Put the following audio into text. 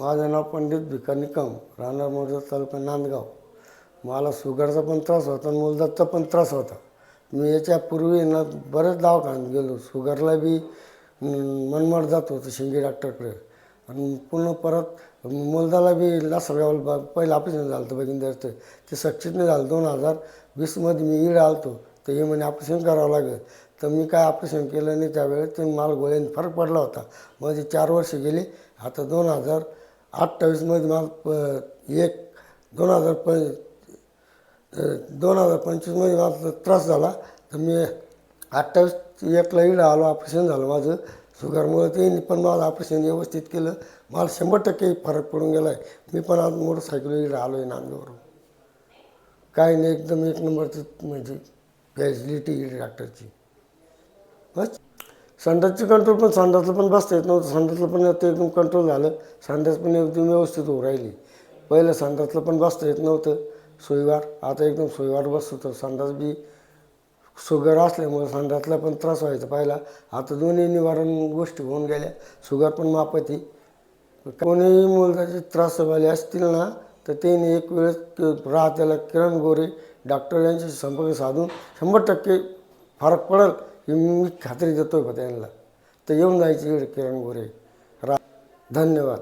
माझं नाव पंडित भिका निकम, राहणार मोरज तालुका नांदगाव. मला शुगरचा पण त्रास होता आणि मूलदाचा पण त्रास होता. मी याच्यापूर्वी ना बरेच दवाखान्यात गेलो. शुगरला बी मनमाड जात होतं शिंगे डॉक्टरकडे, आणि पुन्हा परत मूलदाला बी लासलगावला पहिलं ऑपरेशन झालं होतं बगिंदरचं. ते सक्सेस नाही झालं. 2020मध्ये मी इकडे आलो होतो, तर हे म्हणे ऑपरेशन करावं लागेल. तर मी काय ऑपरेशन केलं नाही त्यावेळेस. तर मला गोळ्यांनी फरक पडला होता. मध्ये 4 वर्ष गेली. आता 2028मध्ये मला 2025मध्ये मला त्रास झाला. तर मी 28/1ला इकडं आलो. ऑपरेशन झालं माझं शुगरमुळे. ते पण मला ऑपरेशन व्यवस्थित केलं. मला 100% फरक पडून गेला आहे. मी पण आज मोटरसायकल इकडं आलो आहे नांदगाववरून. काही नाही, एकदम एक नंबरचं म्हणजे फॅसिलिटी इकडे डॉक्टरची. बस संडासची कंट्रोल पण, संडासला पण बसता येत नव्हतं. संडासला पण आता एकदम कंट्रोल झालं. संडास पण एकदम व्यवस्थित होऊ राहिली. पहिलं संडासला पण बसता येत नव्हतं सोयीवार, आता एकदम सोयीवार बसतो. संडास बी शुगर असल्यामुळे संडासला पण त्रास व्हायचा पहिला. आता दोन्ही निवारण गोष्टी होऊन गेल्या. शुगर पण मापती. कोणीही मुलाचे त्रास झाले असतील ना, तर त्यांनी एक वेळेस राहत्याला किरण गोरे डॉक्टर यांच्याशी संपर्क साधून 100% फरक पडेल ही मी खात्री देतो आहे त्यांना. तर येऊन जायची इकडे किरण गोरे. धन्यवाद.